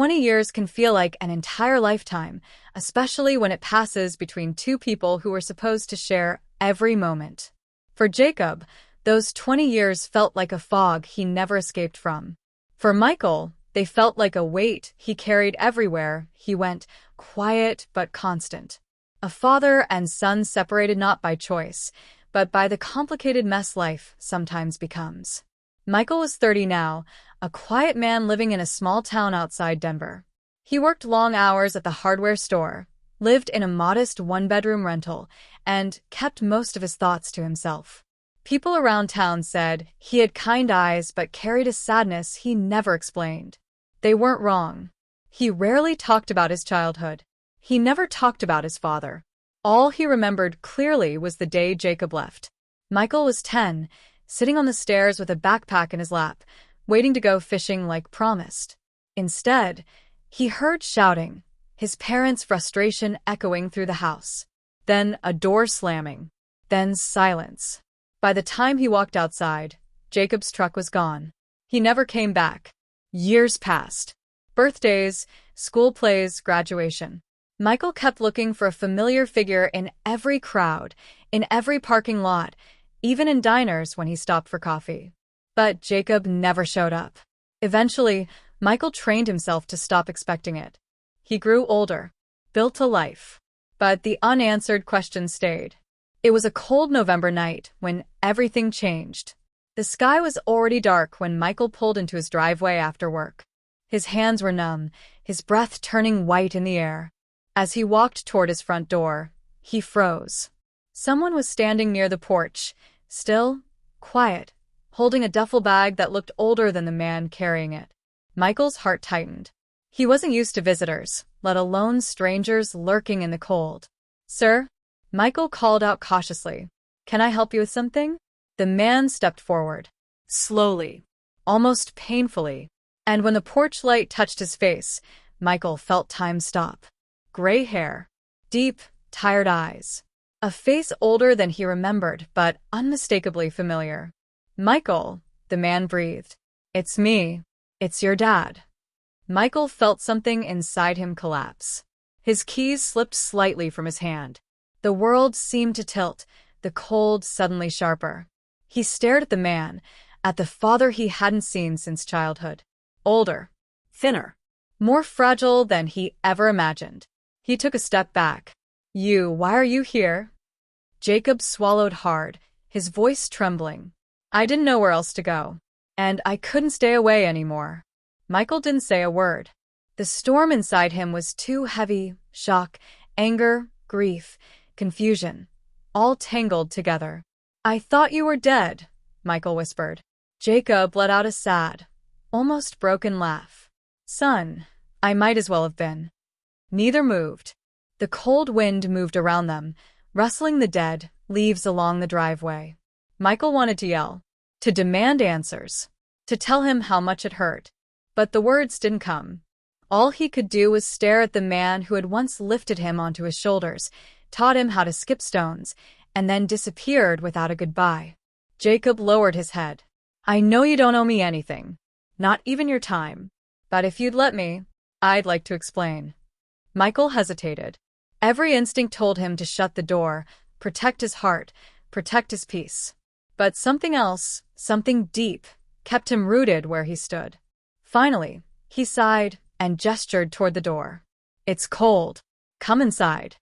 20 years can feel like an entire lifetime, especially when it passes between two people who were supposed to share every moment. For Jacob, those 20 years felt like a fog he never escaped from. For Michael, they felt like a weight he carried everywhere he went, quiet but constant. A father and son separated not by choice, but by the complicated mess life sometimes becomes. Michael was 30 now, a quiet man living in a small town outside Denver. He worked long hours at the hardware store, lived in a modest one-bedroom rental, and kept most of his thoughts to himself. People around town said he had kind eyes but carried a sadness he never explained. They weren't wrong. He rarely talked about his childhood. He never talked about his father. All he remembered clearly was the day Jacob left. Michael was 10, sitting on the stairs with a backpack in his lap, waiting to go fishing like promised. Instead, he heard shouting, his parents' frustration echoing through the house. Then a door slamming. Then silence. By the time he walked outside, Jacob's truck was gone. He never came back. Years passed. Birthdays, school plays, graduation. Michael kept looking for a familiar figure in every crowd, in every parking lot, even in diners when he stopped for coffee. But Jacob never showed up. Eventually, Michael trained himself to stop expecting it. He grew older, built a life. But the unanswered question stayed. It was a cold November night when everything changed. The sky was already dark when Michael pulled into his driveway after work. His hands were numb, his breath turning white in the air. As he walked toward his front door, he froze. Someone was standing near the porch, still, quiet, holding a duffel bag that looked older than the man carrying it. Michael's heart tightened. He wasn't used to visitors, let alone strangers lurking in the cold. "Sir?" Michael called out cautiously. "Can I help you with something?" The man stepped forward. Slowly, almost painfully. And when the porch light touched his face, Michael felt time stop. Gray hair. Deep, tired eyes. A face older than he remembered, but unmistakably familiar. "Michael," the man breathed. "It's me. It's your dad." Michael felt something inside him collapse. His keys slipped slightly from his hand. The world seemed to tilt, the cold suddenly sharper. He stared at the man, at the father he hadn't seen since childhood. Older, thinner, more fragile than he ever imagined. He took a step back. Why are you here?" Jacob swallowed hard, his voice trembling. "I didn't know where else to go. And I couldn't stay away anymore." Michael didn't say a word. The storm inside him was too heavy, shock, anger, grief, confusion, all tangled together. "I thought you were dead," Michael whispered. Jacob let out a sad, almost broken laugh. "Son, I might as well have been." Neither moved. The cold wind moved around them, rustling the dead leaves along the driveway. Michael wanted to yell, to demand answers, to tell him how much it hurt. But the words didn't come. All he could do was stare at the man who had once lifted him onto his shoulders, taught him how to skip stones, and then disappeared without a goodbye. Jacob lowered his head. "I know you don't owe me anything, not even your time. But if you'd let me, I'd like to explain." Michael hesitated. Every instinct told him to shut the door, protect his heart, protect his peace. But something else, something deep, kept him rooted where he stood. Finally, he sighed and gestured toward the door. "It's cold. Come inside."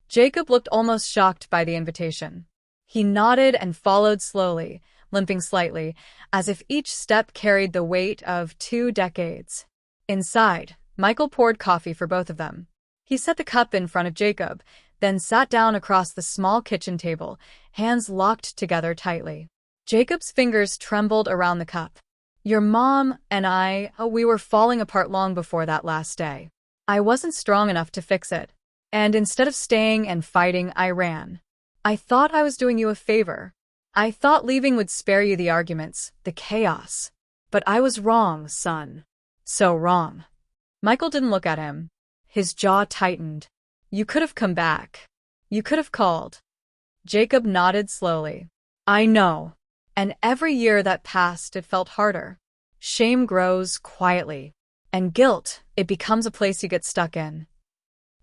Jacob looked almost shocked by the invitation. He nodded and followed slowly, limping slightly, as if each step carried the weight of 2 decades. Inside, Michael poured coffee for both of them. He set the cup in front of Jacob, then sat down across the small kitchen table, hands locked together tightly. Jacob's fingers trembled around the cup. "Your mom and we were falling apart long before that last day. I wasn't strong enough to fix it. And instead of staying and fighting, I ran. I thought I was doing you a favor. I thought leaving would spare you the arguments, the chaos. But I was wrong, son. So wrong." Michael didn't look at him. His jaw tightened. "You could have come back. You could have called." Jacob nodded slowly. "I know. And every year that passed, it felt harder. Shame grows quietly. And guilt, It becomes a place you get stuck in.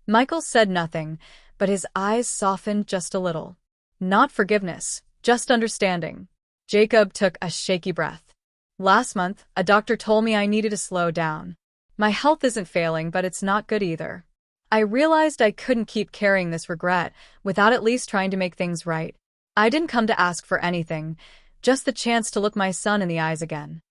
Michael said nothing, but his eyes softened just a little. Not forgiveness, just understanding. Jacob took a shaky breath. Last month, a doctor told me I needed to slow down. My health isn't failing, but it's not good either. I realized I couldn't keep carrying this regret without at least trying to make things right. I didn't come to ask for anything, just the chance to look my son in the eyes again.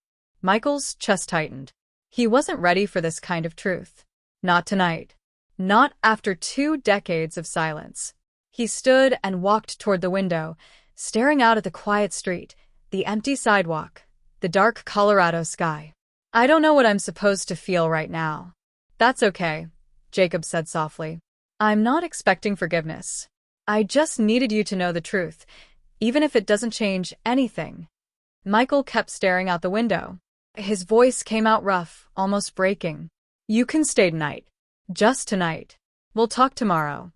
Michael's chest tightened. He wasn't ready for this kind of truth. Not tonight. Not after 2 decades of silence. He stood and walked toward the window, staring out at the quiet street, the empty sidewalk, the dark Colorado sky. I don't know what I'm supposed to feel right now. That's okay, Jacob said softly. I'm not expecting forgiveness. I just needed you to know the truth, even if it doesn't change anything. Michael kept staring out the window. His voice came out rough, almost breaking. You can stay tonight. Just tonight. We'll talk tomorrow.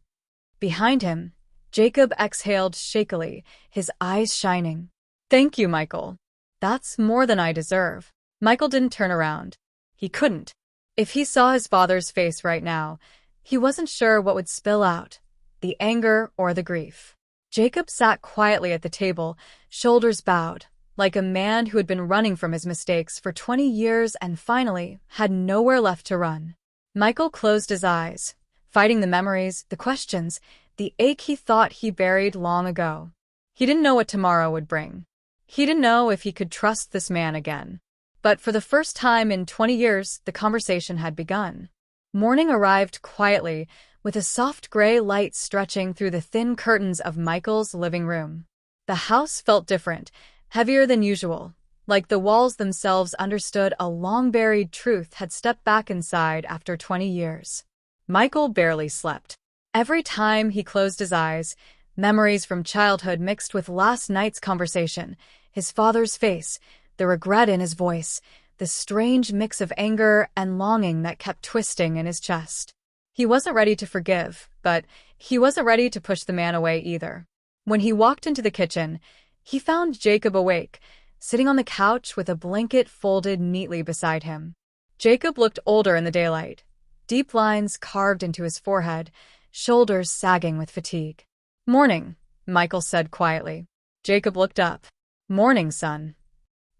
Behind him, Jacob exhaled shakily, his eyes shining. Thank you, Michael. That's more than I deserve. Michael didn't turn around. He couldn't. If he saw his father's face right now, he wasn't sure what would spill out, the anger or the grief. Jacob sat quietly at the table, shoulders bowed, like a man who had been running from his mistakes for 20 years and finally had nowhere left to run. Michael closed his eyes, fighting the memories, the questions, the ache he thought he buried long ago. He didn't know what tomorrow would bring. He didn't know if he could trust this man again. But for the first time in 20 years, the conversation had begun. Morning arrived quietly, with a soft gray light stretching through the thin curtains of Michael's living room. The house felt different, heavier than usual, like the walls themselves understood a long-buried truth had stepped back inside after 20 years. Michael barely slept. Every time he closed his eyes, memories from childhood mixed with last night's conversation, his father's face, the regret in his voice, the strange mix of anger and longing that kept twisting in his chest. He wasn't ready to forgive, but he wasn't ready to push the man away either. When he walked into the kitchen, he found Jacob awake, sitting on the couch with a blanket folded neatly beside him. Jacob looked older in the daylight, deep lines carved into his forehead, shoulders sagging with fatigue. Morning, Michael said quietly. Jacob looked up. Morning, son.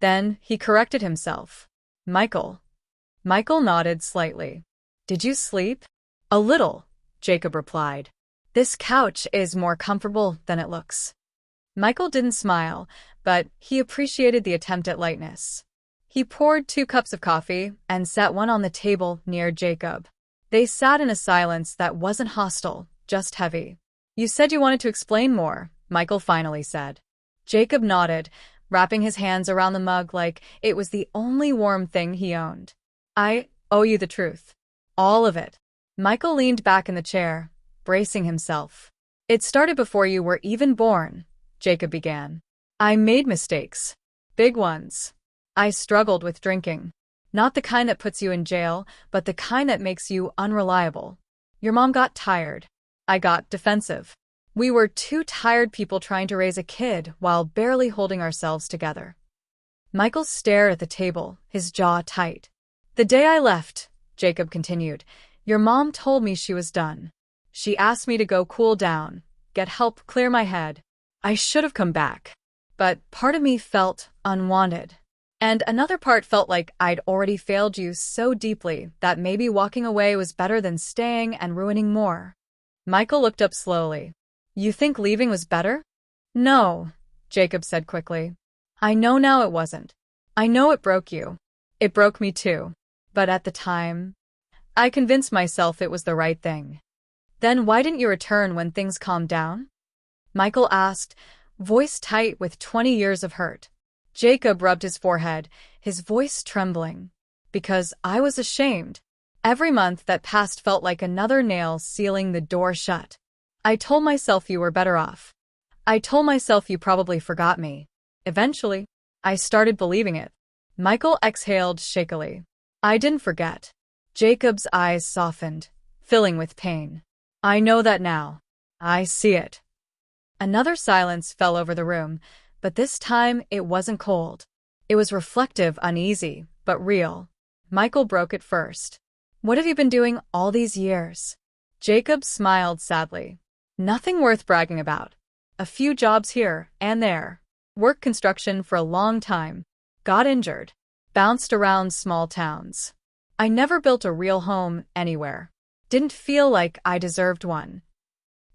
Then he corrected himself. Michael. Michael nodded slightly. Did you sleep? A little, Jacob replied. This couch is more comfortable than it looks. Michael didn't smile, but he appreciated the attempt at lightness. He poured 2 cups of coffee and set one on the table near Jacob. They sat in a silence that wasn't hostile, just heavy. You said you wanted to explain more, Michael finally said. Jacob nodded, wrapping his hands around the mug like it was the only warm thing he owned. I owe you the truth. All of it. Michael leaned back in the chair, bracing himself. It started before you were even born, Jacob began. I made mistakes. Big ones. I struggled with drinking. Not the kind that puts you in jail, but the kind that makes you unreliable. Your mom got tired. I got defensive. We were 2 tired people trying to raise a kid while barely holding ourselves together. Michael stared at the table, his jaw tight. The day I left, Jacob continued, your mom told me she was done. She asked me to go cool down, get help clear my head. I should have come back. But part of me felt unwanted. And another part felt like I'd already failed you so deeply that maybe walking away was better than staying and ruining more. Michael looked up slowly. You think leaving was better? No, Jacob said quickly. I know now it wasn't. I know it broke you. It broke me too. But at the time, I convinced myself it was the right thing. Then why didn't you return when things calmed down? Michael asked, voice tight with 20 years of hurt. Jacob rubbed his forehead, his voice trembling. Because I was ashamed. Every month that passed felt like another nail sealing the door shut. I told myself you were better off. I told myself you probably forgot me. Eventually, I started believing it. Michael exhaled shakily. I didn't forget. Jacob's eyes softened, filling with pain. I know that now. I see it. Another silence fell over the room, but this time it wasn't cold. It was reflective, uneasy, but real. Michael broke it first. What have you been doing all these years? Jacob smiled sadly. Nothing worth bragging about. A few jobs here and there. Worked construction for a long time. Got injured. Bounced around small towns. I never built a real home anywhere. Didn't feel like I deserved one.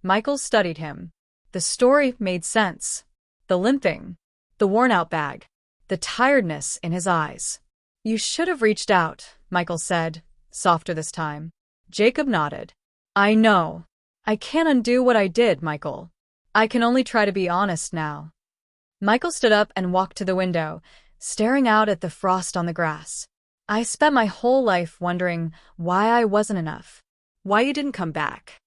Michael studied him. The story made sense. The limping. The worn-out bag. The tiredness in his eyes. You should have reached out, Michael said, softer this time. Jacob nodded. I know. I can't undo what I did, Michael. I can only try to be honest now. Michael stood up and walked to the window, staring out at the frost on the grass. I spent my whole life wondering why I wasn't enough. Why you didn't come back.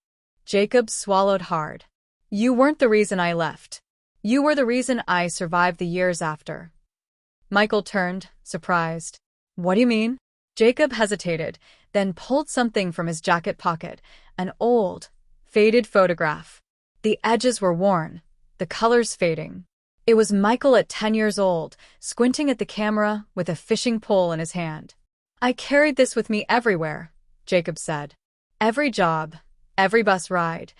Jacob swallowed hard. You weren't the reason I left. You were the reason I survived the years after. Michael turned, surprised. What do you mean? Jacob hesitated, then pulled something from his jacket pocket, an old, faded photograph. The edges were worn, the colors fading. It was Michael at 10 years old, squinting at the camera with a fishing pole in his hand. I carried this with me everywhere, Jacob said. Every job, every bus ride,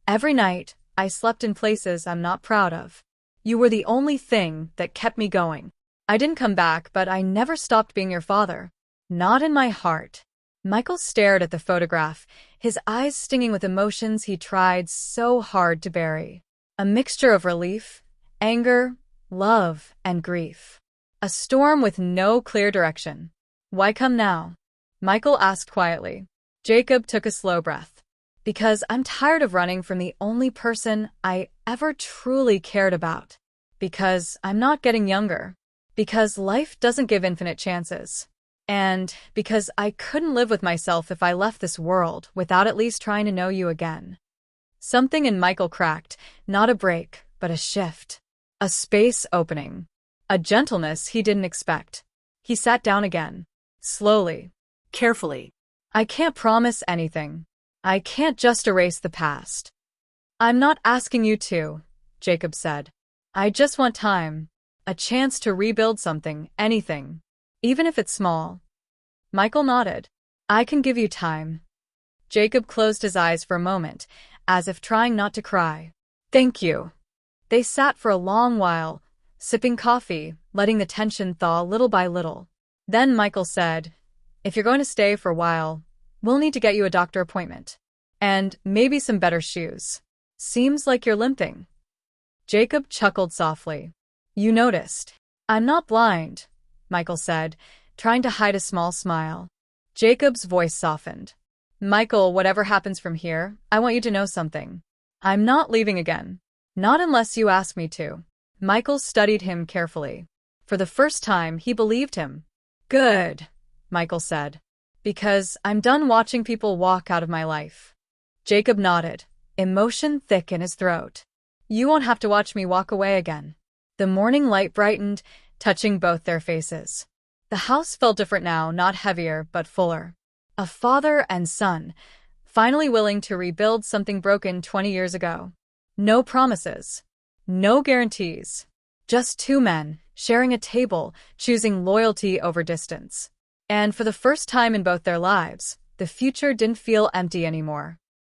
every night, I slept in places I'm not proud of. You were the only thing that kept me going. I didn't come back, but I never stopped being your father. Not in my heart. Michael stared at the photograph, his eyes stinging with emotions he tried so hard to bury. A mixture of relief, anger, love, and grief. A storm with no clear direction. Why come now? Michael asked quietly. Jacob took a slow breath. Because I'm tired of running from the only person I ever truly cared about. Because I'm not getting younger. Because life doesn't give infinite chances. And because I couldn't live with myself if I left this world without at least trying to know you again. Something in Michael cracked, not a break, but a shift. A space opening. A gentleness he didn't expect. He sat down again. Slowly. Carefully. I can't promise anything. I can't just erase the past. I'm not asking you to, Jacob said. I just want time. A chance to rebuild something, anything. Even if it's small. Michael nodded. I can give you time. Jacob closed his eyes for a moment, as if trying not to cry. Thank you. They sat for a long while, sipping coffee, letting the tension thaw little by little. Then Michael said, if you're going to stay for a while, we'll need to get you a doctor appointment. And maybe some better shoes. Seems like you're limping. Jacob chuckled softly. You noticed. I'm not blind, Michael said, trying to hide a small smile. Jacob's voice softened. Michael, whatever happens from here, I want you to know something. I'm not leaving again. Not unless you ask me to. Michael studied him carefully. For the first time, he believed him. Good, Michael said. Because I'm done watching people walk out of my life. Jacob nodded, emotion thick in his throat. You won't have to watch me walk away again. The morning light brightened, touching both their faces. The house felt different now, not heavier, but fuller. A father and son, finally willing to rebuild something broken 20 years ago. No promises. No guarantees. Just two men, sharing a table, choosing loyalty over distance. And for the first time in both their lives, the future didn't feel empty anymore.